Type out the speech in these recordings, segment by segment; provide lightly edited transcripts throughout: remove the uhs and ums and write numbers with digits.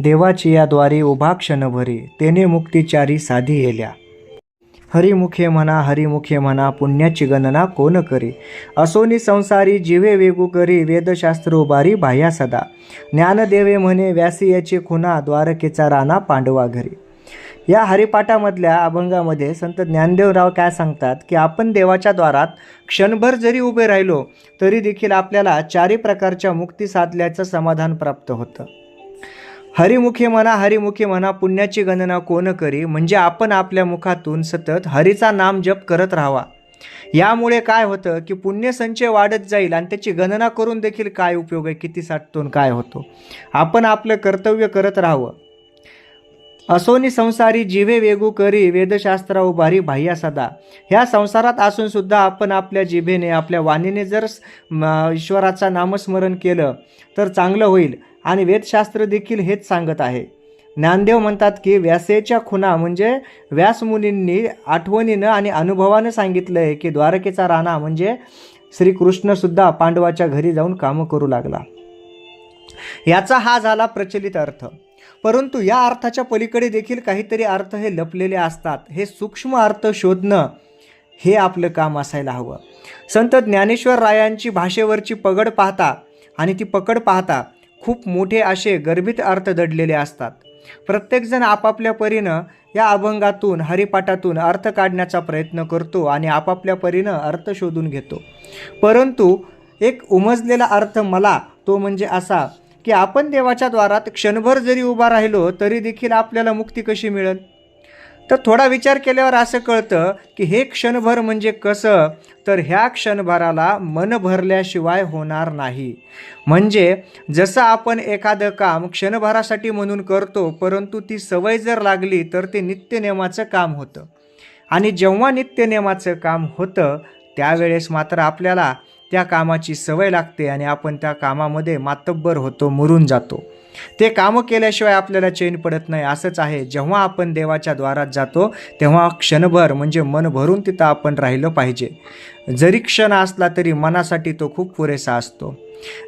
देवाची या द्वारी उभा क्षणभरी, तेने मुक्तिचारी साधी येल्या. हरिमुखे म्हणा पुण्याची गणना कोण करी. असोनी संसारी जिवे वेगू करी, वेदशास्त्र उभारी बाह्या सदा. ज्ञानदेवे म्हणे व्यासी याची खुना, द्वारकेचा राणा पांडवा घरी. या हरिपाठामधल्या अभंगामध्ये संत ज्ञानदेवराव काय सांगतात की आपण देवाच्या द्वारात क्षणभर जरी उभे राहिलो तरी देखील आपल्याला चारी प्रकारच्या मुक्ती साधल्याचं समाधान प्राप्त होतं. हरिमुखे म्हणा पुण्याची गणना कोण करी, म्हणजे आपण आपल्या मुखातून सतत हरीचा नाम जप करत राहावा. यामुळे काय होतं की पुण्यसंचय वाढत जाईल आणि त्याची गणना करून देखील काय उपयोग आहे, किती साठतून काय होतो. आपण आपलं कर्तव्य करत राहावं. असोनी संसारी जिवे वेगू करी, वेदशास्त्रा उभारी बाह्या सदा. ह्या संसारात असून सुद्धा आपण आपल्या जिभेने आपल्या वाणीने जर ईश्वराचा नामस्मरण केलं तर चांगलं होईल. आणि वेदशास्त्र देखील हेच सांगत आहे. ज्ञानदेव म्हणतात की व्यासेच्या खुणा म्हणजे व्यासमुनींनी आठवणीनं आणि अनुभवानं सांगितलं आहे की द्वारकेचा राणा म्हणजे श्रीकृष्णसुद्धा पांडवाच्या घरी जाऊन कामं करू लागला. याचा हा झाला प्रचलित अर्थ. परंतु या अर्थाच्या पलीकडे देखील काहीतरी अर्थ हे लपलेले असतात. हे सूक्ष्म अर्थ शोधणं हे आपलं काम असायला हवं. संत ज्ञानेश्वर रायांची भाषेवरची पगड पाहता आणि ती पकड पाहता खूप मोठे असे गर्भित अर्थ दडलेले असतात. प्रत्येकजण आपापल्या परीनं या अभंगातून हरिपाठातून अर्थ काढण्याचा प्रयत्न करतो आणि आपापल्या परीनं अर्थ शोधून घेतो. परंतु एक उमजलेला अर्थ मला तो म्हणजे असा की आपण देवाच्या द्वारात क्षणभर जरी उभा राहिलो तरी देखील आपल्याला मुक्ती कशी मिळेल. तर थोडा विचार केल्यावर असं कळतं की हे क्षणभर म्हणजे कसं, तर ह्या क्षणभराला मन भरल्याशिवाय होणार नाही. म्हणजे जसं आपण एखादं काम क्षणभरासाठी म्हणून करतो परंतु ती सवय जर लागली तर ते नित्यनेमाचं काम होतं. आणि जेव्हा नित्यनेमाचं काम होतं त्यावेळेस मात्र आपल्याला त्या कामाची सवय लागते आणि आपण त्या कामामध्ये मातब्बर होतो, मुरून जातो. ते कामं केल्याशिवाय आपल्याला चैन पडत नाही. असंच आहे, जेव्हा आपण देवाच्या द्वारात जातो तेव्हा क्षणभर म्हणजे मन भरून तिथं आपण राहिलं पाहिजे. जरी क्षण असला तरी मनासाठी तो खूप पुरेसा असतो.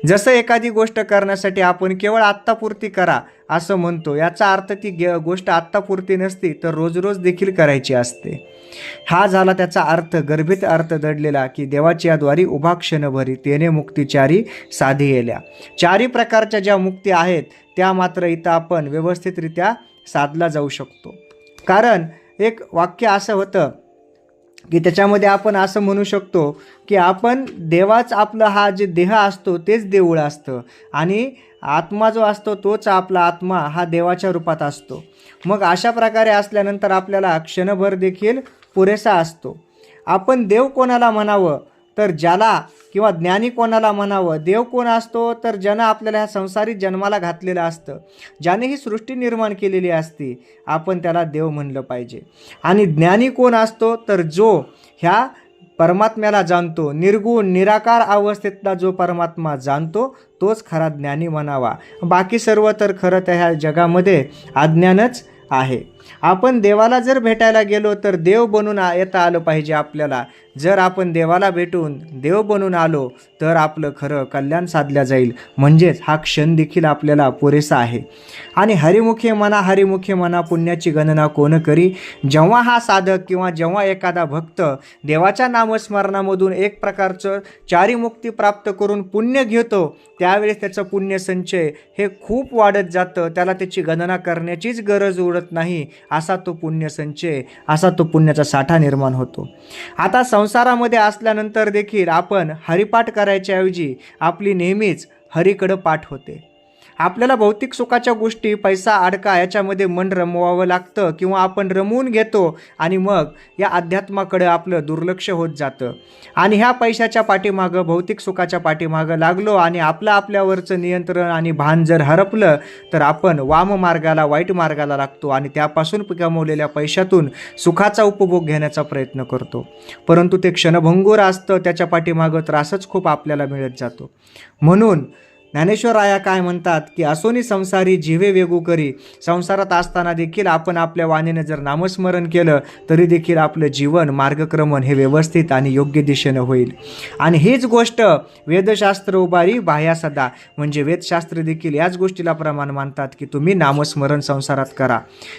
जसं एखादी गोष्ट करण्यासाठी आपण केवळ आत्तापुरती करा असं म्हणतो, याचा अर्थ ती गोष्ट आत्तापुरती नसती तर रोज रोज देखील करायची असते. हा झाला त्याचा अर्थ, गर्भित अर्थ दडलेला की देवाची या द्वारी उभा क्षणभरी, तेने मुक्तिचारी साधी येल्या. चारी प्रकारच्या ज्या मुक्ती आहेत त्या मात्र इथं आपण व्यवस्थितरित्या साधला जाऊ शकतो. कारण एक वाक्य असं होतं की त्याच्यामध्ये आपण असं म्हणू शकतो की आपण देवाच आपलं हा जे देह असतो तेच देऊळ असतं आणि आत्मा जो असतो तोच आपला आत्मा हा देवाच्या रूपात असतो. मग अशा प्रकारे असल्यानंतर आपल्याला क्षणभर देखील पुरेसा असतो. आपण देव कोणाला म्हणावं तर ज्याला, किंवा ज्ञानी कोणाला म्हणावं. देव कोण असतो तर ज्यानं आपल्याला ह्या संसारिक जन्माला घातलेलं असतं, ज्याने ही सृष्टी निर्माण केलेली असते, आपण त्याला देव म्हणलं पाहिजे. आणि ज्ञानी कोण असतो तर जो ह्या परमात्म्याला जाणतो, निर्गुण निराकार अवस्थेतला जो परमात्मा जाणतो तोच खरा ज्ञानी म्हणावा. बाकी सर्व तर खरं तर ह्या जगामध्ये अज्ञानच आहे. आपण देवाला जर भेटायला गेलो तर देव बनून येता आलं पाहिजे आपल्याला. जर आपण देवाला भेटून देव बनून आलो तर आपलं खरं कल्याण साधल्या जाईल. म्हणजेच हा क्षण देखील आपल्याला पुरेसा आहे. आणि हरिमुखे म्हणा पुण्याची गणना कोण करी. जेव्हा हा साधक किंवा जेव्हा एखादा भक्त देवाच्या नामस्मरणामधून एक प्रकारचं चारी मुक्ती प्राप्त करून पुण्य घेतो त्यावेळेस त्याचं पुण्यसंचय हे खूप वाढत जातं. त्याला त्याची गणना करण्याचीच गरज उरत नाही. असा तो पुण्यसंचय, असा तो पुण्याचा साठा निर्माण होतो. आता संसारामध्ये असल्यानंतर देखील आपण हरिपाठ करायच्या ऐवजी आपली नेहमीच हरीकडं पाठ होते. आपल्याला भौतिक सुखाच्या गोष्टी, पैसा, अडका याच्यामध्ये मन रमवावं लागतं किंवा आपण रमवून घेतो आणि मग या अध्यात्माकडे आपलं दुर्लक्ष होत जातं. आणि ह्या पैशाच्या पाठीमागं, भौतिक सुखाच्या पाठीमागं लागलो आणि आपल्यावरचं नियंत्रण आणि भान जर हरपलं तर आपण वाम मार्गाला, वाईट मार्गाला लागतो आणि त्यापासून कमवलेल्या पैशातून सुखाचा उपभोग घेण्याचा प्रयत्न करतो. परंतु ते क्षणभंगूर असतं, त्याच्या पाठीमागं त्रासच खूप आपल्याला मिळत जातो. म्हणून ज्ञानेश्वर राया काय म्हणतात की असोनी संसारी जीवे वेगू करी. संसारात असताना देखील आपण आपल्या वाणीने जर नामस्मरण केलं तरी देखील आपलं जीवन मार्गक्रमण हे व्यवस्थित आणि योग्य दिशेनं होईल. आणि हीच गोष्ट वेदशास्त्र उभारी बाह्या सदा, म्हणजे वेदशास्त्र देखील याच गोष्टीला प्रमाण मानतात की तुम्ही नामस्मरण संसारात करा.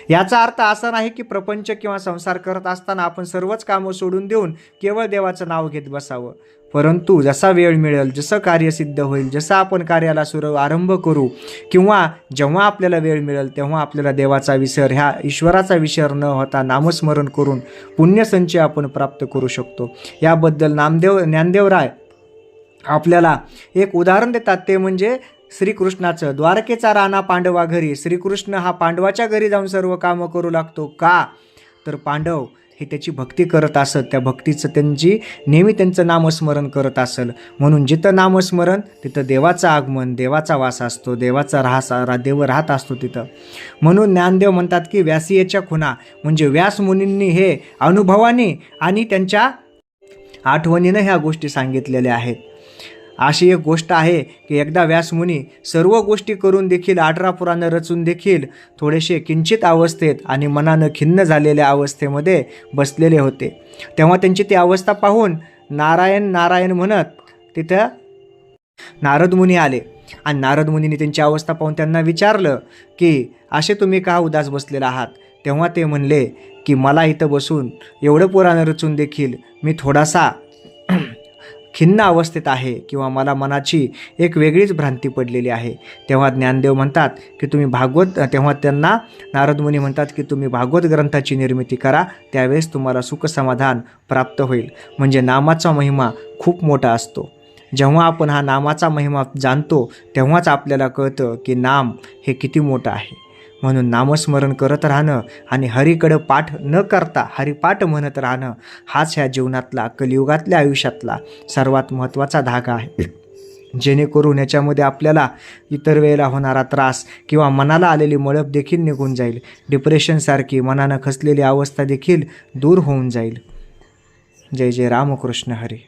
याचा अर्थ असा नाही की प्रपंच किंवा संसार करत असताना आपण सर्वच कामं सोडून देऊन केवळ देवाचं नाव घेत बसावं. परंतु जसा वेळ मिळेल, जसं कार्य सिद्ध होईल, जसं आपण कार्याला आरंभ करू किंवा जेव्हा आपल्याला वेळ मिळेल तेव्हा आपल्याला देवाचा विसर, ह्या ईश्वराचा विसर न होता नामस्मरण करून पुण्यसंचय आपण प्राप्त करू शकतो. याबद्दल ज्ञानदेवराय आपल्याला एक उदाहरण देतात, ते म्हणजे श्रीकृष्णाचं. द्वारकेचा राणा पांडवा घरी. श्रीकृष्ण हा पांडवाच्या घरी जाऊन सर्व कामं करू लागतो. का तर पांडव हे त्याची भक्ती करत असत, त्या भक्तीचं नेहमी त्यांचं नामस्मरण करत असेल. म्हणून जिथं नामस्मरण तिथं देवाचं आगमन, देवाचा वास असतो, देवाचा देव राहत असतो तिथं. म्हणून ज्ञानदेव म्हणतात की व्यासीयेच्या खुणा, म्हणजे व्यास मुनींनी हे अनुभवाने आणि त्यांच्या आठवणीनं ह्या गोष्टी सांगितलेल्या आहेत. अशी एक गोष्ट आहे की एकदा व्यासमुनी सर्व गोष्टी करून देखील 18 पुराणं रचून देखील थोडेसे किंचित अवस्थेत आणि मनानं खिन्न झालेल्या अवस्थेमध्ये बसलेले होते. तेव्हा त्यांची ती अवस्था पाहून नारायण नारायण म्हणत तिथं नारद मुनी आले. आणि नारद मुनीने त्यांची अवस्था पाहून त्यांना विचारलं की असे तुम्ही का उदास बसलेला आहात. तेव्हा ते म्हणले की मला इथं बसून एवढं पुराण रचून देखील मी थोडासा खिन्न अवस्थेत आहे, किंवा मला मनाची एक वेगळीच भ्रांती पडलेली आहे. तेव्हा ज्ञानदेव म्हणतात की तुम्ही तेव्हा त्यांना नारद मुनी म्हणतात की तुम्ही भागवत ग्रंथाची निर्मिती करा, त्यावेळेस तुम्हाला सुखसमाधान प्राप्त होईल. म्हणजे नामाचा महिमा खूप मोठा असतो. जेव्हा आपण हा नामाचा महिमा जाणतो तेव्हाच आपल्याला कळतं की नाम हे किती मोठं आहे. म्हणून नामस्मरण करत राहणं आणि हरीकडं पाठ न करता हरिपाठ म्हणत राहणं हाच ह्या जीवनातला, कलियुगातल्या आयुष्यातला सर्वात महत्त्वाचा धागा आहे. जेणेकरून याच्यामध्ये आपल्याला इतर वेळेला होणारा त्रास किंवा मनाला आलेली मळप देखील निघून जाईल. डिप्रेशनसारखी मनानं खचलेली अवस्था देखील दूर होऊन जाईल. जय जय रामकृष्ण हरी.